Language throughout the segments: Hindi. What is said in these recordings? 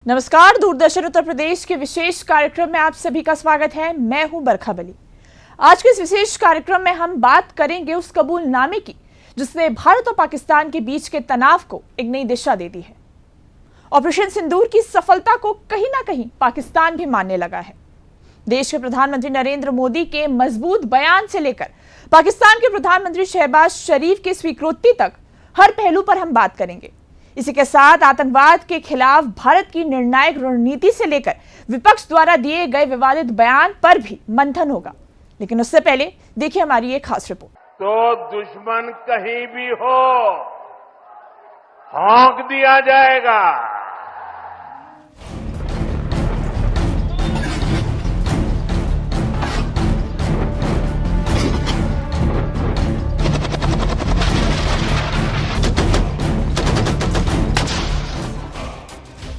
नमस्कार, दूरदर्शन उत्तर प्रदेश के विशेष कार्यक्रम में आप सभी का स्वागत है। मैं हूं बरखा बली। आज के इस विशेष कार्यक्रम में हम बात करेंगे उस कबूलनामे की जिसने भारत और पाकिस्तान के बीच के तनाव को एक नई दिशा दे दी है। ऑपरेशन सिंदूर की सफलता को कहीं ना कहीं पाकिस्तान भी मानने लगा है। देश के प्रधानमंत्री नरेंद्र मोदी के मजबूत बयान से लेकर पाकिस्तान के प्रधानमंत्री शहबाज शरीफ की स्वीकृति तक हर पहलू पर हम बात करेंगे। इसी के साथ आतंकवाद के खिलाफ भारत की निर्णायक रणनीति से लेकर विपक्ष द्वारा दिए गए विवादित बयान पर भी मंथन होगा। लेकिन उससे पहले देखिए हमारी एक खास रिपोर्ट। तो दुश्मन कहीं भी हो, हाँक दिया जाएगा।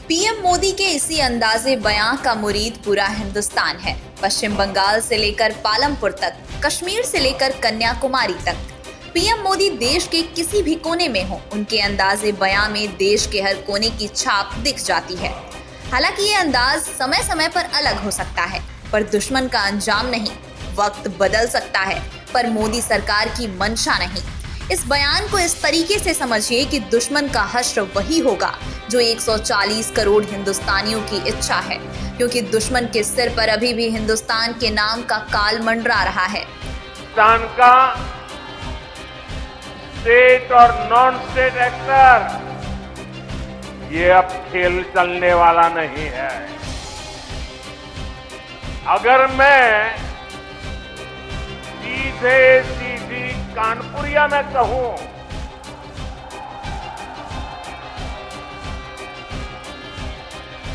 पीएम मोदी के इसी अंदाजे बयां का मुरीद पूरा हिंदुस्तान है। पश्चिम बंगाल से लेकर पालमपुर तक, कश्मीर से लेकर कन्याकुमारी तक, पीएम मोदी देश के किसी भी कोने में हो, उनके अंदाजे बयां में देश के हर कोने की छाप दिख जाती है। हालांकि ये अंदाज समय समय पर अलग हो सकता है, पर दुश्मन का अंजाम नहीं। वक्त बदल सकता है, पर मोदी सरकार की मंशा नहीं। इस बयान को इस तरीके से समझिए कि दुश्मन का हश्र वही होगा जो 140 करोड़ हिंदुस्तानियों की इच्छा है, क्योंकि दुश्मन के सिर पर अभी भी हिंदुस्तान के नाम का काल मंडरा रहा है। हिंदुस्तान का स्टेट और नॉन स्टेट एक्टर, ये अब खेल चलने वाला नहीं है। अगर मैं सीधे कानपुरिया में कहूं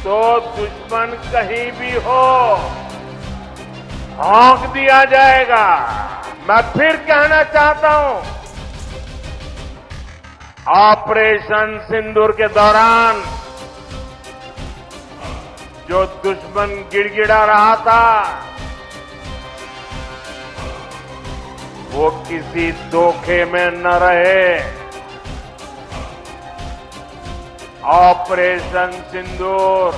तो दुश्मन कहीं भी हो, हाँक दिया जाएगा। मैं फिर कहना चाहता हूं, ऑपरेशन सिंदूर के दौरान जो दुश्मन गिड़गिड़ा रहा था, वो किसी धोखे में न रहे। ऑपरेशन सिंदूर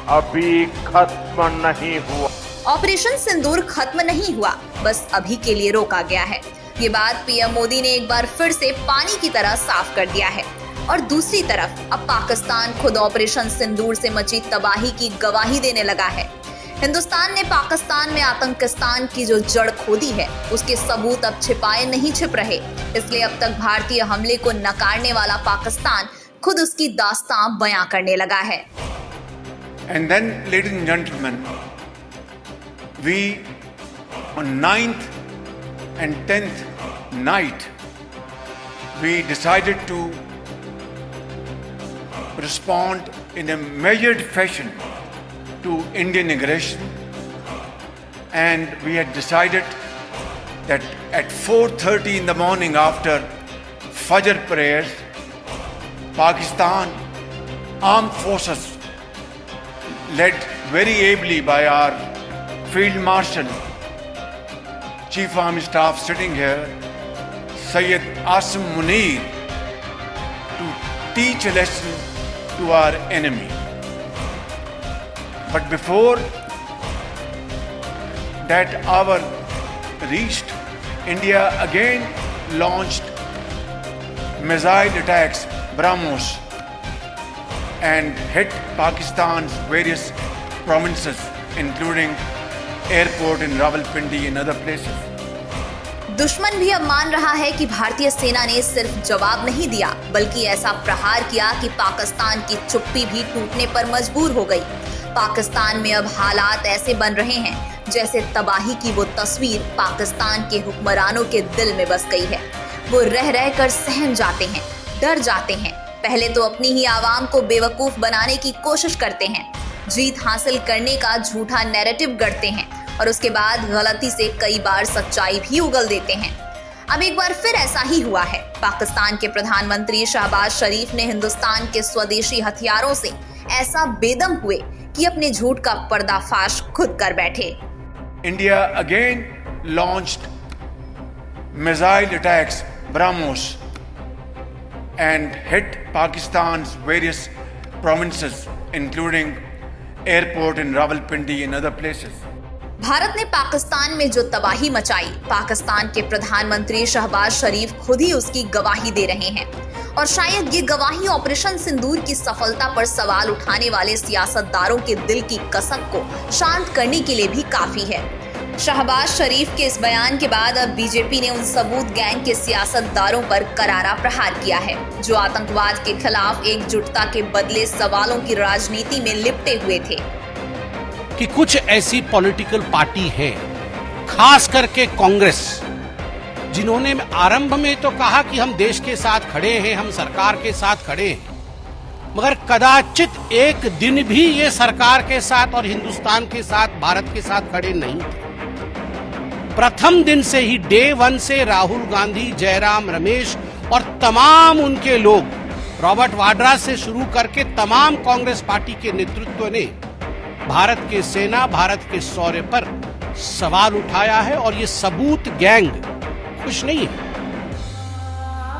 अभी खत्म नहीं हुआ। ऑपरेशन सिंदूर खत्म नहीं हुआ, बस अभी के लिए रोका गया है। ये बात पीएम मोदी ने एक बार फिर से पानी की तरह साफ कर दिया है। और दूसरी तरफ अब पाकिस्तान खुद ऑपरेशन सिंदूर से मची तबाही की गवाही देने लगा है। हिंदुस्तान ने पाकिस्तान में आतंकिस्तान की जो जड़ खोदी है, उसके सबूत अब छिपाए नहीं छिप रहे। इसलिए अब तक भारतीय हमले को नकारने वाला पाकिस्तान खुद उसकी दास्तां बयां करने लगा है। And then, ladies and gentlemen, we on 9th and 10th night, we decided to respond in a measured fashion to Indian aggression, and we had decided that at 4:30 in the morning after Fajr prayers, Pakistan armed forces led very ably by our Field Marshal, Chief Army Staff sitting here, Syed Asim Munir, to teach a lesson to our enemy. But before that hour reached, India again launched missile attacks, BrahMos, and hit Pakistan's various provinces, including airport in Rawalpindi and other places. दुश्मन भी अब मान रहा है कि भारतीय सेना ने सिर्फ जवाब नहीं दिया, बल्कि ऐसा प्रहार किया कि पाकिस्तान की चुप्पी भी टूटने पर मजबूर हो गई। पाकिस्तान में अब हालात ऐसे बन रहे हैं जैसे तबाही की वो तस्वीर पाकिस्तान के हुक्मरानों के दिल में बस गई है। वो रह रह कर सहम जाते हैं, डर जाते हैं। पहले तो अपनी ही आवाम को बेवकूफ बनाने की कोशिश करते हैं, जीत हासिल करने का झूठा नैरेटिव गढ़ते हैं और उसके बाद गलती से कई बार सच्चाई भी उगल देते हैं। अब एक बार फिर ऐसा ही हुआ है। पाकिस्तान के प्रधानमंत्री शहबाज शरीफ ने हिंदुस्तान के स्वदेशी हथियारों से ऐसा बेदम हुए कि अपने झूठ का पर्दाफाश खुद कर बैठे। India again launched missile attacks, BrahMos, and hit Pakistan's various provinces, including airport in Rawalpindi and other places. Bharat ने पाकिस्तान में जो तबाही मचाई, पाकिस्तान के प्रधानमंत्री शहबाज शरीफ खुद ही उसकी गवाही दे रहे हैं और शायद ये गवाही ऑपरेशन सिंदूर की सफलता पर सवाल उठाने वाले सियासतदारों के दिल की कसक को शांत करने के लिए भी काफी है। शहबाज शरीफ के इस बयान के बाद अब बीजेपी ने उन सबूत गैंग के सियासतदारों पर करारा प्रहार किया है जो आतंकवाद के खिलाफ एकजुटता के बदले सवालों की राजनीति में लिपटे हुए थे। कि कुछ ऐसी पॉलिटिकल पार्टी है, खास करके कांग्रेस, जिन्होंने आरंभ में तो कहा कि हम देश के साथ खड़े हैं, हम सरकार के साथ खड़े हैं, मगर कदाचित एक दिन भी ये सरकार के साथ और हिंदुस्तान के साथ, भारत के साथ खड़े नहीं थे। प्रथम दिन से ही, डे 1 से राहुल गांधी, जयराम रमेश और तमाम उनके लोग, रॉबर्ट वाड्रा से शुरू करके तमाम कांग्रेस पार्टी के नेतृत्व ने भारत के सेना, भारत के शौर्य पर सवाल उठाया है और ये सबूत गैंग खुश नहीं है।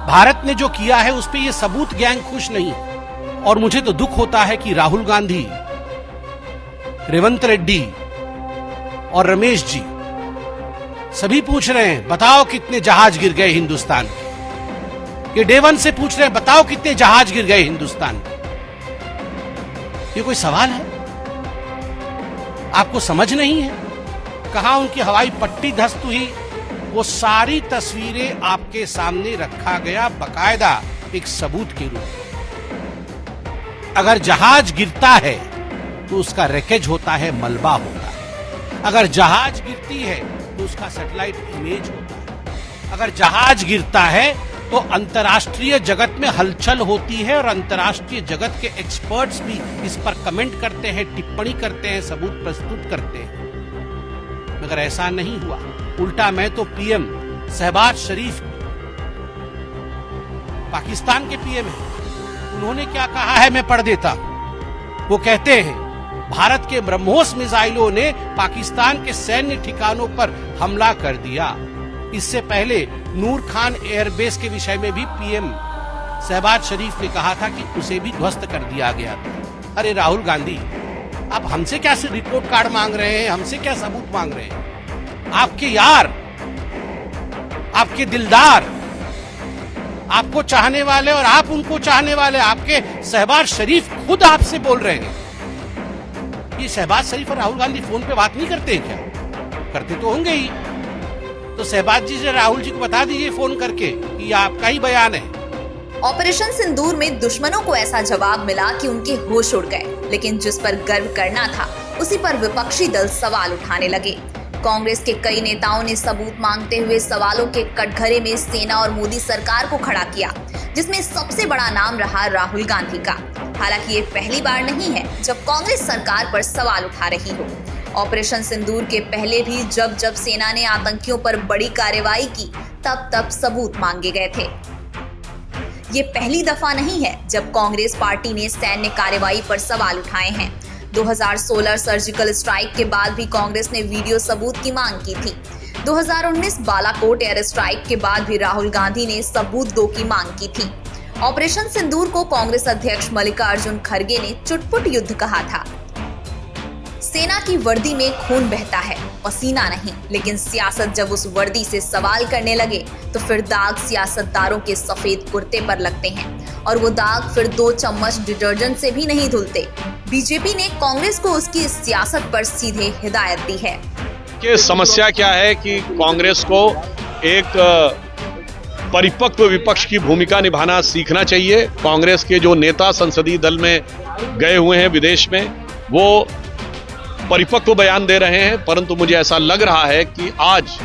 भारत ने जो किया है उस पे ये सबूत गैंग खुश नहीं है। और मुझे तो दुख होता है कि राहुल गांधी, रेवंत रेड्डी और रमेश जी सभी पूछ रहे हैं बताओ कितने जहाज गिर गए हिंदुस्तान के। ये डे 1 से पूछ रहे हैं बताओ कितने जहाज गिर गए हिंदुस्तान के। ये कोई सवाल है? आपको समझ नहीं है? कहां उनकी हवाई पट्टी ध्वस्त हुई, वो सारी तस्वीरें आपके सामने रखा गया बकायदा एक सबूत के रूप में। अगर जहाज गिरता है तो उसका रैकेज होता है, मलबा होता है। अगर जहाज गिरती है तो उसका सैटेलाइट इमेज होता है। अगर जहाज गिरता है तो अंतर्राष्ट्रीय जगत में हलचल होती है और अंतर्राष्ट्रीय जगत के एक्सपर्ट्स भी इस पर कमेंट करते हैं, टिप्पणी करते हैं, सबूत प्रस्तुत करते हैं। मगर ऐसा नहीं हुआ। उल्टा मैं तो पीएम शहबाज शरीफ, पाकिस्तान के पीएम हैं, उन्होंने क्या कहा है मैं पढ़ देता हूं। वो कहते हैं भारत के ब्रह्मोस मिसाइलों ने पाकिस्तान के सैन्य ठिकानों पर हमला कर दिया। इससे पहले नूर खान एयरबेस के विषय में भी पीएम शहबाज शरीफ ने कहा था कि उसे भी ध्वस्त कर दिया गया था। अरे राहुल गांधी, आप हमसे क्या रिपोर्ट कार्ड मांग रहे हैं, हमसे क्या सबूत मांग रहे हैं? आपके यार, आपके दिलदार, आपको चाहने वाले और आप उनको चाहने वाले, आपके शहबाज शरीफ खुद आपसे बोल रहे हैं। ये शहबाज शरीफ और राहुल गांधी फोन पे बात नहीं करते क्या? करते तो होंगे ही। तो शहबाज जी से राहुल जी को बता दीजिए फोन करके कि आपका ही बयान है। ऑपरेशन सिंदूर में दुश्मनों को ऐसा जवाब मिला कि उनके होश उड़ गए, लेकिन जिस पर गर्व करना था उसी पर विपक्षी दल सवाल उठाने लगे। कांग्रेस के कई नेताओं ने सबूत मांगते हुए सवालों के कटघरे में सेना और मोदी सरकार को खड़ा किया, जिसमें सबसे बड़ा नाम रहा राहुल गांधी का। हालांकि ये पहली बार नहीं है जब कांग्रेस सरकार पर सवाल उठा रही हो। ऑपरेशन सिंदूर के पहले भी जब जब सेना ने आतंकियों पर बड़ी कार्रवाई की, तब तब सबूत मांगे गए थे। ये पहली दफा नहीं है जब कांग्रेस पार्टी ने सैन्य कार्रवाई पर सवाल उठाए हैं। 2016 सर्जिकल स्ट्राइक के बाद भी कांग्रेस ने वीडियो सबूत की मांग की थी। 2019 बालाकोट एयर स्ट्राइक के बाद भी राहुल गांधी ने सबूत 2 की मांग की थी। ऑपरेशन सिंदूर को कांग्रेस अध्यक्ष मल्लिकार्जुन खड़गे ने चुटपुट युद्ध कहा था। सेना की वर्दी में खून बहता है, पसीना नहीं, लेकिन सियासत जब उस वर्दी से सवाल करने लगे तो फिर दाग सियासतदारों के सफेद कुर्ते पर लगते हैं और वो दाग फिर 2 चम्मच डिटर्जेंट से भी नहीं धुलते। बीजेपी ने कांग्रेस को उसकी सियासत पर सीधे हिदायत दी है कि समस्या क्या है कि कांग्रेस को एक परिपक्व विपक्ष की भूमिका निभाना सीखना चाहिए। कांग्रेस के जो नेता संसदीय दल में गए हुए हैं विदेश में, वो परिपक्व बयान दे रहे हैं, परंतु मुझे ऐसा लग रहा है कि आज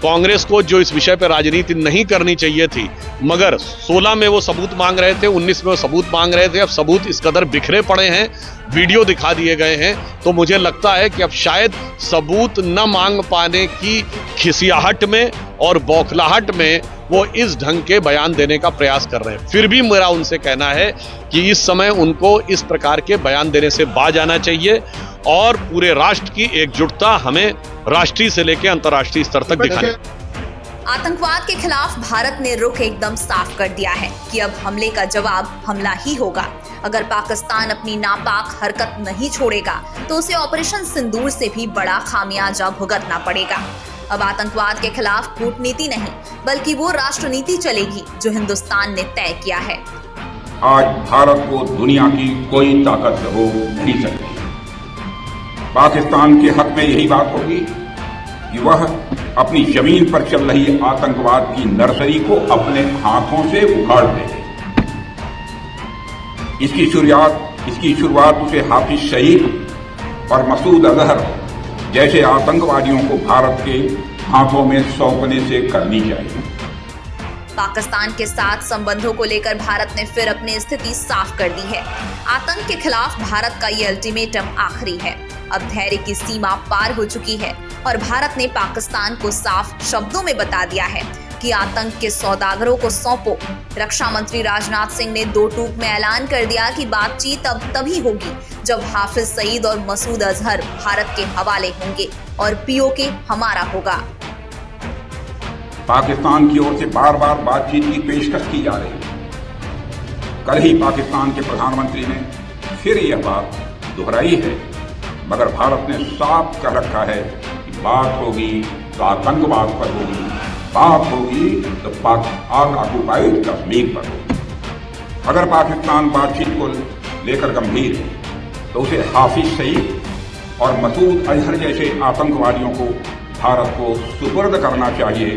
कांग्रेस को जो इस विषय पर राजनीति नहीं करनी चाहिए थी, मगर 16 में वो सबूत मांग रहे थे, 19 में वो सबूत मांग रहे थे, अब सबूत इस कदर बिखरे पड़े हैं, वीडियो दिखा दिए गए हैं, तो मुझे लगता है कि अब शायद सबूत न मांग पाने की खिसियाहट में और बौखलाहट में वो इस ढंग के बयान देने का प्रयास कर रहे हैं। फिर भी मेरा उनसे कहना है कि इस समय उनको इस प्रकार के बयान देने से बाज आना चाहिए और पूरे राष्ट्र की एकजुटता हमें राष्ट्रीय से लेकर अंतर्राष्ट्रीय स्तर तक दिखानी। आतंकवाद के खिलाफ भारत ने रुख एकदम साफ कर दिया है कि अब हमले का जवाब हमला ही होगा अगर पाकिस्तान अपनी नापाक हरकत नहीं छोड़ेगा तो उसे ऑपरेशन सिंदूर से भी बड़ा खामियाजा भुगतना पड़ेगा। अब आतंकवाद के खिलाफ कूटनीति नहीं बल्कि वो राष्ट्रनीति चलेगी जो हिंदुस्तान ने तय किया है। आज भारत को दुनिया की कोई ताकत रोक नहीं सकती। पाकिस्तान के हक में यही बात होगी कि वह अपनी जमीन पर चल रही आतंकवाद की नर्सरी को अपने हाथों से उखाड़ दे। इसकी शुरुआत उसे हाफिज सईद और मसूद अजहर जैसे आतंकवादियों को भारत के हाथों में सौंपने से करनी चाहिए। पाकिस्तान के साथ संबंधों को लेकर भारत ने फिर अपनी स्थिति साफ कर दी है। आतंक के खिलाफ भारत का ये अल्टीमेटम आखिरी है। अब धैर्य की सीमा पार हो चुकी है और भारत ने पाकिस्तान को साफ शब्दों में बता दिया है कि आतंक के सौदागरों को सौंपो। रक्षा मंत्री राजनाथ सिंह ने 2 टूक में ऐलान कर दिया कि बातचीत अब तभी होगी जब हाफिज सईद और मसूद अजहर भारत के हवाले होंगे और पीओके हमारा होगा। पाकिस्तान की ओर से बार बार बातचीत की पेशकश की जा रही है। कल ही पाकिस्तान के प्रधानमंत्री ने फिर यह बात दोहराई है, मगर भारत ने साफ कह रखा है कि बात होगी तो आतंकवाद पर होगी, बात होगी तो पाक ऑक्युपाइड कश्मीर पर होगी। अगर पाकिस्तान बातचीत को लेकर गंभीर है तो उसे हाफिज सईद और मसूद अजहर जैसे आतंकवादियों को भारत को सुपुर्द करना चाहिए।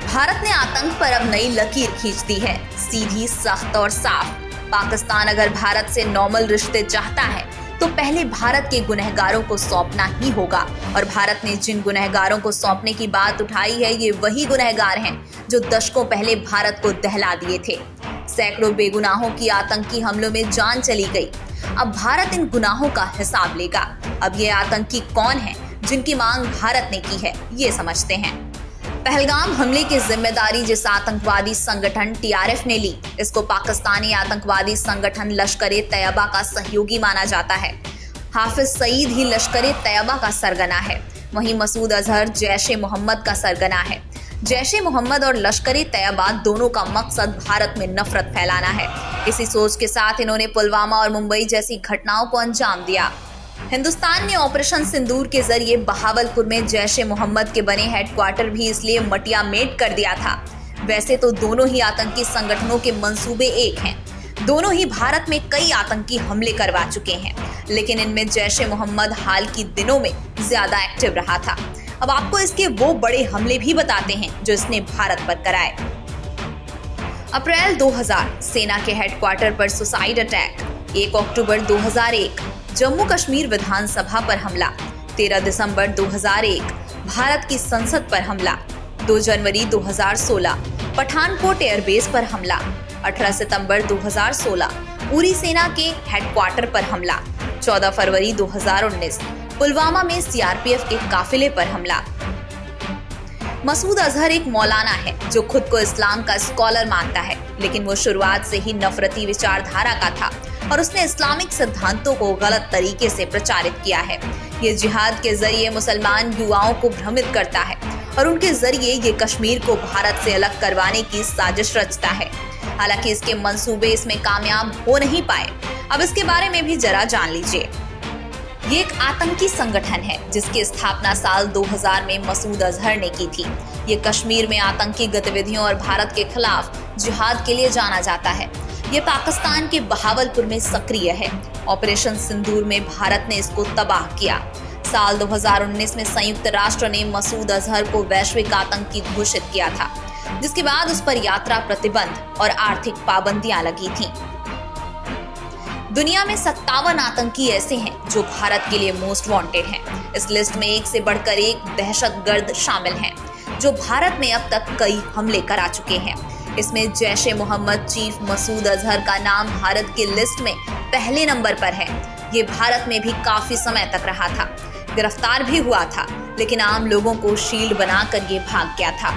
भारत ने आतंक पर अब नई लकीर खींच दी है, सीधी, सख्त और साफ। पाकिस्तान अगर भारत से नॉर्मल रिश्ते चाहता है तो पहले भारत के गुनहगारों को सौंपना ही होगा। और भारत ने जिन गुनहगारों को सौंपने की बात उठाई है, ये वही गुनहगार हैं जो दशकों पहले भारत को दहला दिए थे। सैकड़ों बेगुनाहों की आतंकी हमलों में जान चली गई। अब भारत इन गुनाहों का हिसाब लेगा। अब ये आतंकी कौन है जिनकी मांग भारत ने की है, ये समझते हैं। पहलगाम हमले की जिम्मेदारी जिस आतंकवादी संगठन टीआरएफ ने ली, इसको पाकिस्तानी आतंकवादी संगठन लश्कर-ए-तैयबा का सहयोगी माना जाता है। हाफिज सईद ही लश्कर-ए-तैयबा का सरगना है, वहीं मसूद अजहर जैश-ए-मोहम्मद का सरगना है। जैश-ए-मोहम्मद और लश्कर-ए-तैयबा दोनों का मकसद भारत में नफरत फैलाना है। इसी सोच के साथ इन्होंने पुलवामा और मुंबई जैसी घटनाओं को अंजाम दिया। हिंदुस्तान ने ऑपरेशन सिंदूर के जरिए बहावलपुर में जैश-ए-मोहम्मद के बने हेडक्वार्टर भी इसलिए मटिया मेट कर दिया था। वैसे तो दोनों ही आतंकी संगठनों के मंसूबे एक हैं। दोनों ही भारत में कई आतंकी हमले करवा चुके हैं, लेकिन इनमें जैश-ए-मोहम्मद हाल की दिनों में ज्यादा एक्टिव रहा था। अब आपको इसके वो बड़े हमले भी बताते हैं जो इसने भारत पर कराए। अप्रैल 2000 सेना के हेडक्वार्टर पर सुसाइड अटैक। 1 अक्टूबर 2001 जम्मू कश्मीर विधानसभा पर हमला। 13 दिसंबर 2001 भारत की संसद पर हमला। 2 जनवरी 2016 पठानकोट एयरबेस पर हमला। 18 सितंबर 2016 उरी सेना के हेडक्वार्टर पर हमला। 14 फरवरी 2019 पुलवामा में सीआरपीएफ के काफिले पर हमला। मसूद अजहर एक मौलाना है जो खुद को इस्लाम का स्कॉलर मानता है, लेकिन वो शुरुआत से ही नफरती विचारधारा का था और उसने इस्लामिक सिद्धांतों को गलत तरीके से प्रचारित किया है। ये जिहाद के जरिए मुसलमान युवाओं को भ्रमित करता है और उनके जरिए ये कश्मीर को भारत से अलग करवाने की साजिश रचता है। हालांकि इसके मंसूबे इसमें कामयाब हो नहीं पाए। अब इसके बारे में भी जरा जान लीजिए। ये एक आतंकी संगठन है जिसकी स्थापना साल 2000 में मसूद अजहर ने की थी। ये कश्मीर में आतंकी गतिविधियों और भारत के खिलाफ जिहाद के लिए जाना जाता है। ये पाकिस्तान के बहावलपुर में सक्रिय है। ऑपरेशन सिंदूर में भारत ने इसको तबाह किया। साल 2019 में संयुक्त राष्ट्र ने मसूद अजहर को वैश्विक आतंकी घोषित किया था, जिसके बाद उस पर यात्रा प्रतिबंध और आर्थिक पाबंदियां लगी थीं। दुनिया में 57 आतंकी ऐसे हैं जो भारत के लिए मोस्ट वांटेड हैं। इस लिस्ट में एक से बढ़कर एक दहशतगर्द शामिल हैं जो भारत में अब तक कई हमले करा चुके हैं। इसमें जैश-ए-मोहम्मद चीफ मसूद अजहर का नाम भारत की लिस्ट में पहले नंबर पर है। ये भारत में भी काफी समय तक रहा था, गिरफ्तार भी हुआ था, लेकिन आम लोगों को शील्ड बनाकर ये भाग गया था।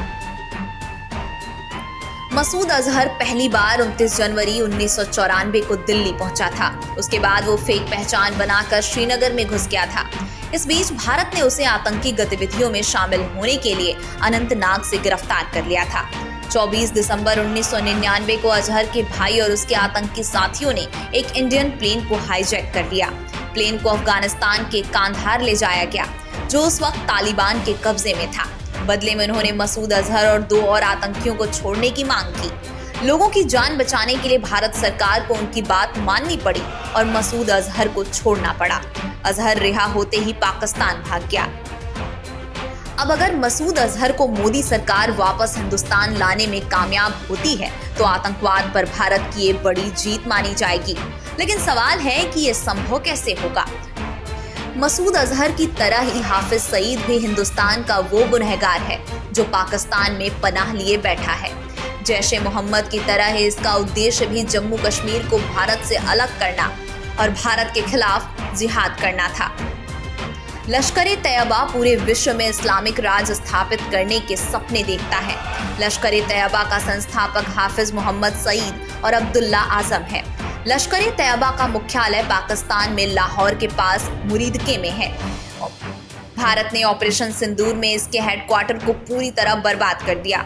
मसूद अजहर पहली बार 29 जनवरी 1994 को दिल्ली पहुंचा था। उसके बाद वो फेक पहचान बनाकर श्रीनगर में घुस गया था। इस बीच भारत ने उसे आतंकी गतिविधियों में शामिल होने के लिए अनंतनाग से गिरफ्तार कर लिया था। 24 दिसंबर 1999 को अजहर के भाई और उसके आतंकी साथियों ने एक इंडियन प्लेन को हाईजैक कर लिया। प्लेन को अफगानिस्तान के कांधार ले जाया गया, जो उस वक्त तालिबान के कब्जे में था। बदले में उन्होंने मसूद अजहर और 2 और आतंकियों को छोड़ने की मांग की। लोगों की जान बचाने के लिए भारत सरकार को उनकी बात माननी पड़ी और मसूद अजहर को छोड़ना पड़ा। अजहर रिहा होते ही पाकिस्तान भाग गया। अब अगर मसूद अजहर को मोदी सरकार वापस हिंदुस्तान लाने में कामयाब होती है तो आतंकवाद पर भारत की ये बड़ी जीत मानी जाएगी। लेकिन सवाल है कि ये संभव कैसे होगा। मसूद अजहर की तरह ही हाफिज सईद भी हिंदुस्तान का वो गुनहगार है जो पाकिस्तान में पनाह लिए बैठा है। जैश-ए मोहम्मद की तरह ही इसका उद्देश्य भी जम्मू कश्मीर को भारत से अलग करना और भारत के खिलाफ जिहाद करना था। लश्कर-ए-तैयबा पूरे विश्व में इस्लामिक राज स्थापित करने के सपने देखता है। लश्कर-ए-तैयबा का संस्थापक हाफिज मोहम्मद सईद और अब्दुल्ला आजम है। लश्कर-ए-तैयबा का मुख्यालय पाकिस्तान में लाहौर के पास मुरीदके में है। भारत ने ऑपरेशन सिंदूर में इसके हेडक्वार्टर को पूरी तरह बर्बाद कर दिया।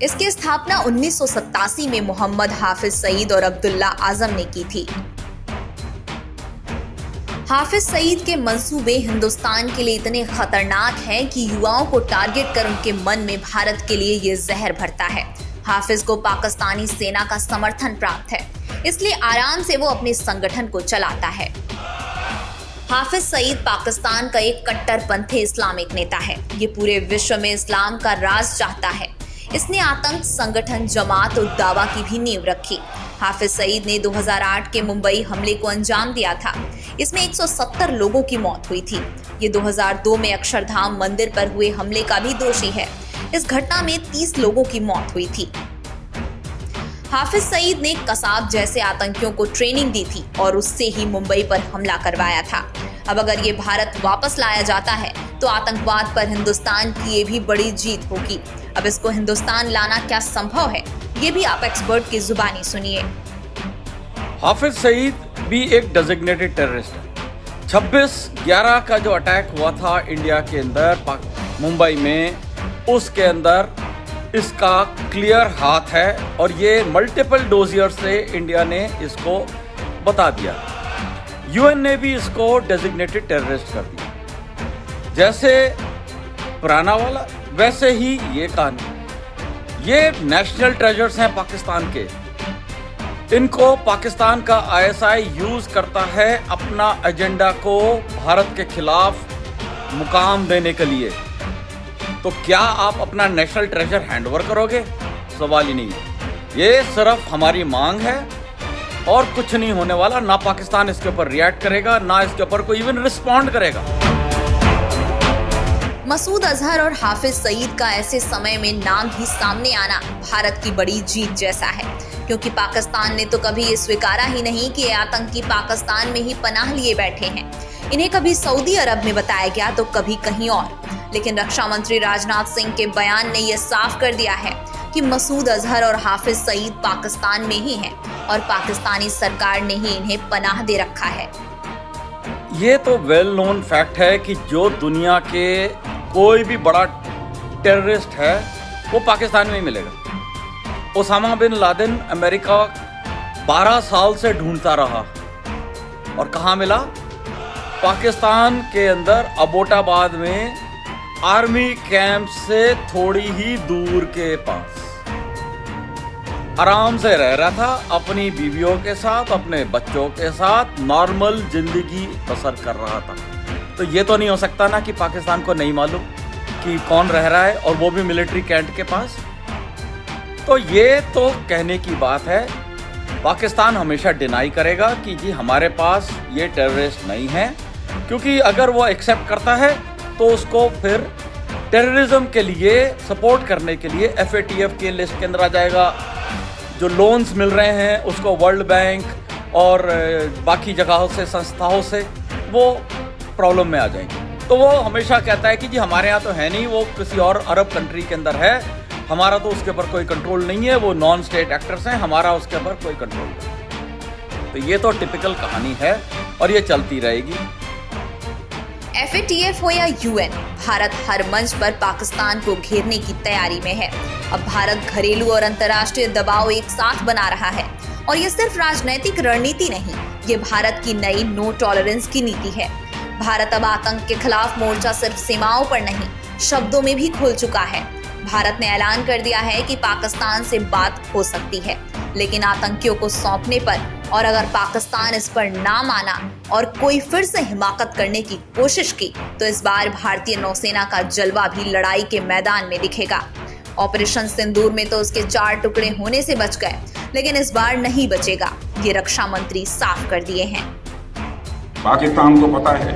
इसकी स्थापना 1987 में मोहम्मद हाफिज सईद और अब्दुल्ला आजम ने की थी। हाफिज सईद के मंसूबे हिंदुस्तान के लिए इतने खतरनाक हैं कि युवाओं को टारगेट कर उनके मन में भारत के लिए ये जहर भरता है। हाफिज को पाकिस्तानी सेना का समर्थन प्राप्त है, इसलिए आराम से वो अपने संगठन को चलाता है। हाफिज सईद पाकिस्तान का एक कट्टरपंथी इस्लामिक नेता है। ये पूरे विश्व में इस्लाम का राज चाहता है। इसने आतंक संगठन जमात उद दावा की भी नींव रखी। हाफिज सईद ने 2008 के मुंबई हमले को अंजाम दिया था। इसमें 170 लोगों की मौत हुई थी। ये 2002 में अक्षरधाम मंदिर पर हुए हमले का भी दोषी है। इस घटना में 30 लोगों की मौत हुई थी। हाफिज सईद ने कसाब जैसे आतंकियों को ट्रेनिंग दी थी और उससे ही मुंबई पर हमला करवाया था। अब अगर ये भारत वापस लाया जाता है तो आतंकवाद पर हिंदुस्तान की ये भी बड़ी जीत होगी। अब इसको हिंदुस्तान लाना क्या संभव है, ये भी आप एक्सपर्ट की जुबानी सुनिए। हाफिज सईद भी एक डेजिग्नेटेड टेररिस्ट है। 26/11 का जो अटैक हुआ था इंडिया के अंदर मुंबई में, उसके अंदर इसका क्लियर हाथ है और ये मल्टीपल डोजियर से इंडिया ने इसको बता दिया। यूएन ने भी इसको डेजिग्नेटेड टेररिस्ट कर दिया। जैसे पुराना वाला वैसे ही ये कहानी। ये नेशनल ट्रेजर्स हैं पाकिस्तान के। इनको पाकिस्तान का आईएसआई यूज करता है अपना एजेंडा को भारत के खिलाफ मुकाम देने के लिए। तो क्या आप अपना नेशनल ट्रेजर हैंडओवर करोगे? सवाल ही नहीं है। ये सिर्फ हमारी मांग है और कुछ नहीं होने वाला। ना पाकिस्तान इसके ऊपर रिएक्ट करेगा, ना इसके ऊपर कोई इवन रिस्पॉन्ड करेगा। मसूद अजहर और हाफिज सईद का ऐसे समय में नाम ही सामने आना भारत की बड़ी जीत जैसा है, क्योंकि पाकिस्तान ने तो कभी ये स्वीकारा ही नहीं कि ये आतंकी पाकिस्तान में ही पनाह लिए बैठे हैं। इन्हें कभी सऊदी अरब में बताया गया तो कभी कहीं और। लेकिन रक्षा मंत्री राजनाथ सिंह के बयान ने यह साफ कर दिया है कि मसूद अजहर और हाफिज सईद पाकिस्तान में ही हैं और पाकिस्तानी सरकार ने ही इन्हें पनाह दे रखा है। ये तो वेल नोन फैक्ट है कि जो दुनिया के कोई भी बड़ा टेररिस्ट है वो पाकिस्तान में ही मिलेगा। ओसामा बिन लादेन अमेरिका 12 साल से ढूंढता रहा और कहाँ मिला? पाकिस्तान के अंदर अबोटाबाद में आर्मी कैंप से थोड़ी ही दूर के पास आराम से रह रहा था, अपनी बीवियों के साथ, अपने बच्चों के साथ नॉर्मल जिंदगी बसर कर रहा था। तो ये तो नहीं हो सकता ना कि पाकिस्तान को नहीं मालूम कि कौन रह रहा है, और वो भी मिलिट्री कैंट के पास। तो ये तो कहने की बात है। पाकिस्तान हमेशा डिनाई करेगा कि जी हमारे पास ये टेररिस्ट नहीं है, क्योंकि अगर वो एक्सेप्ट करता है तो उसको फिर टेररिज्म के लिए सपोर्ट करने के लिए FATF के लिस्ट के अंदर आ जाएगा। जो लोन्स मिल रहे हैं उसको वर्ल्ड बैंक और बाकी जगहों से, संस्थाओं से वो प्रॉब्लम में आ जाएंगे। तो वो हमेशा कहता है कि जी हमारे यहाँ तो है नहीं, वो किसी और अरब कंट्री के अंदर है, हमारा तो उसके ऊपर कोई कंट्रोल नहीं है, वो नॉन स्टेट एक्टर्स हैं, हमारा उसके ऊपर कोई कंट्रोल नहीं। तो ये तो टिपिकल कहानी है और ये चलती रहेगी। FATF हो या UN, भारत हर मंच पर पाकिस्तान को घेरने की तैयारी में है। अब भारत घरेलू और अंतर्राष्ट्रीय दबाव एक साथ बना रहा है और ये सिर्फ राजनीतिक रणनीति नहीं, ये भारत की नई नो टॉलरेंस की नीति है। भारत अब आतंक के खिलाफ मोर्चा सिर्फ सीमाओं पर नहीं, शब्दों में भी खोल चुका है। भारत ने ऐलान कर दिया है कि पाकिस्तान से बात हो सकती है, लेकिन आतंकियों को सौंपने पर और अगर पाकिस्तान इस पर ना माना और कोई फिर से हिमाकत करने की कोशिश की तो इस बार भारतीय नौसेना का जलवा भी लड़ाई के मैदान में दिखेगा। ऑपरेशन सिंदूर में तो उसके 4 टुकड़े होने से बच गए, लेकिन इस बार नहीं बचेगा, ये रक्षा मंत्री साफ कर दिए हैं। पाकिस्तान को पता है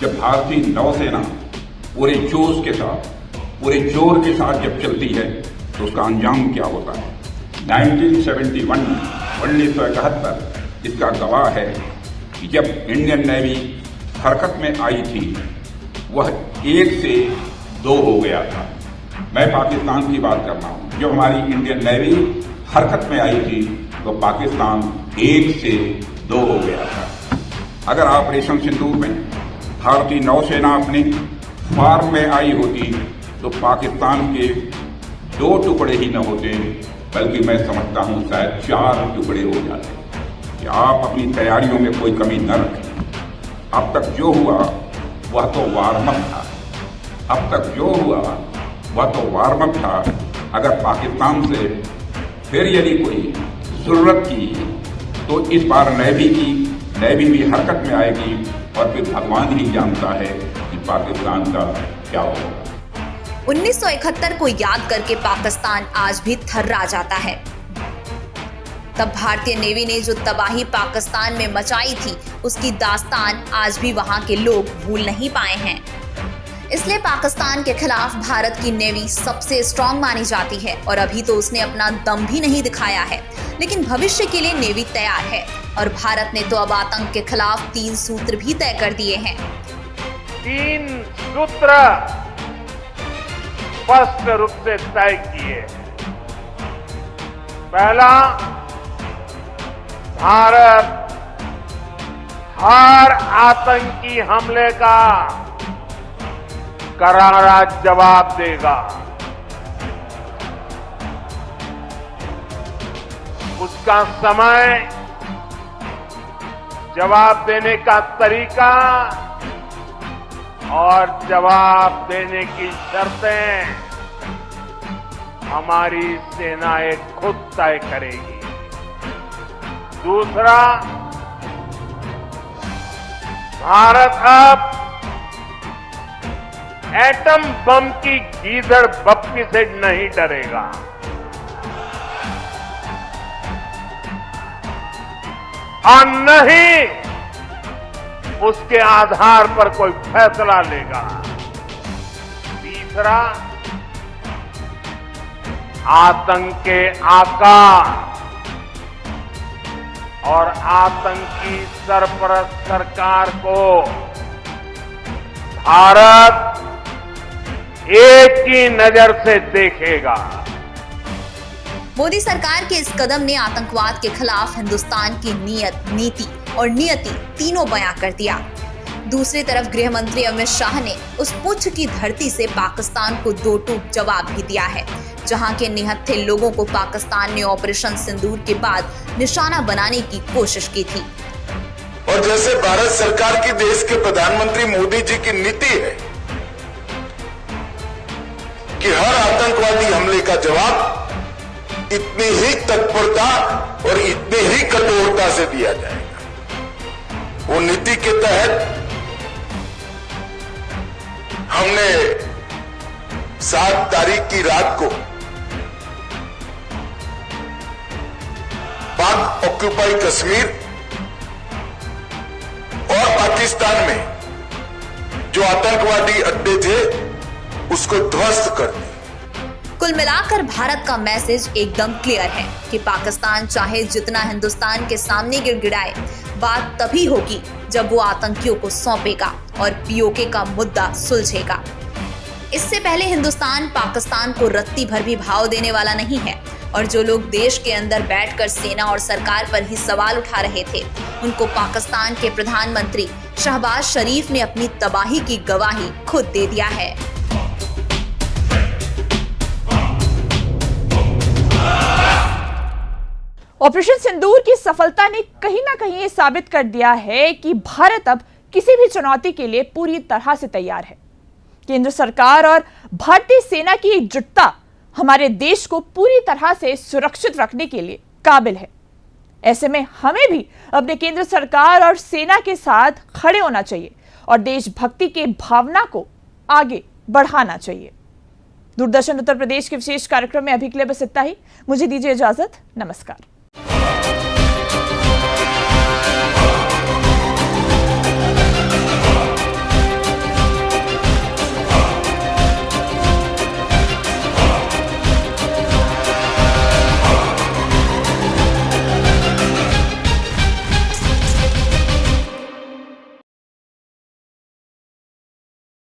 जब भारतीय नौसेना पूरे जोश के साथ, पूरे जोर के साथ जब चलती है तो उसका अंजाम क्या होता है। 1971 में 1971 इसका गवाह है कि जब इंडियन नेवी हरकत में आई थी वह 1 से 2 हो गया था। मैं पाकिस्तान की बात कर रहा हूं। जब हमारी इंडियन नेवी हरकत में आई थी तो पाकिस्तान 1 से 2 हो गया था। अगर ऑपरेशन सिंदूर में भारतीय नौसेना अपने फार्म में आई होती तो पाकिस्तान के 2 टुकड़े ही न होते, बल्कि मैं समझता हूं शायद 4 टुकड़े हो जाते। कि आप अपनी तैयारियों में कोई कमी न रखें। अब तक जो हुआ वह तो वार्म अप था। अब तक जो हुआ वह तो वार्म अप था। अगर पाकिस्तान से फिर यदि कोई जरूरत की तो इस बार नेवी भी हरकत में आएगी और फिर भगवान ही जानता है कि पाकिस्तान का क्या होगा। 1971 को याद करके पाकिस्तान आज भी थर्रा जाता है। तब भारतीय नेवी ने जो तबाही पाकिस्तान में मचाई थी उसकी दास्तान आज भी वहां के लोग भूल नहीं पाए हैं। इसलिए पाकिस्तान के खिलाफ भारत की नेवी सबसे स्ट्रांग मानी जाती है और अभी तो उसने अपना दम भी नहीं दिखाया है, लेकिन भविष्य के लिए नेवी तैयार है और भारत ने तो अब आतंक के खिलाफ 3 सूत्र भी तय कर दिए हैं। 3 सूत्र स्पष्ट रूप से तय किए। पहला, भारत हर आतंकी हमले का करारा जवाब देगा। उसका समय, जवाब देने का तरीका और जवाब देने की शर्तें हमारी सेनाएं खुद तय करेगी। दूसरा, भारत अब एटम बम की गीदड़ बप्पी से नहीं डरेगा। और न ही उसके आधार पर कोई फैसला लेगा। तीसरा, आतंक के आकार और आतंकी सरपरस्त सरकार को भारत एक ही नजर से देखेगा। मोदी सरकार के इस कदम ने आतंकवाद के खिलाफ हिंदुस्तान की नीयत, नीति और नियति तीनों बयां कर दिया। दूसरी तरफ गृह मंत्री अमित शाह ने उस पुच्छ की धरती से पाकिस्तान को 2 टूक जवाब भी दिया है, जहां के निहत्थे लोगों को पाकिस्तान ने ऑपरेशन सिंदूर के बाद निशाना बनाने की कोशिश की थी। और जैसे भारत सरकार की देश के प्रधानमंत्री मोदी जी की नीति है कि हर आतंकवादी हमले का जवाब इतनी ही तत्परता और इतनी ही कठोरता से दिया जाएगा। वो नीति के तहत हमने 7 तारीख की रात को पाक ऑक्यूपाई कश्मीर और पाकिस्तान में जो आतंकवादी अड्डे थे उसको ध्वस्त कर दिया। कुल मिलाकर भारत का मैसेज एकदम क्लियर है कि पाकिस्तान चाहे जितना हिंदुस्तान के सामने गिड़गिड़ाए, बात तभी होगी जब वो आतंकियों को सौंपेगा और पीओके का मुद्दा सुलझेगा। इससे पहले हिंदुस्तान पाकिस्तान को रत्ती भर भी भाव देने वाला नहीं है और जो लोग देश के अंदर बैठकर सेना और सरकार पर ही सवाल उठा रहे थे, उनको पाकिस्तान के प्रधानमंत्री शहबाज शरीफ ने अपनी तबाही की गवाही खुद दे दिया है। ऑपरेशन सिंदूर की सफलता ने कहीं ना कहीं ये साबित कर दिया है कि भारत अब किसी भी चुनौती के लिए पूरी तरह से तैयार है। केंद्र सरकार और भारतीय सेना की एकजुटता हमारे देश को पूरी तरह से सुरक्षित रखने के लिए काबिल है। ऐसे में हमें भी अपने केंद्र सरकार और सेना के साथ खड़े होना चाहिए और देशभक्ति के भावना को आगे बढ़ाना चाहिए। दूरदर्शन उत्तर प्रदेश के विशेष कार्यक्रम में अभी के लिए बस इतना ही। मुझे दीजिए इजाजत। नमस्कार।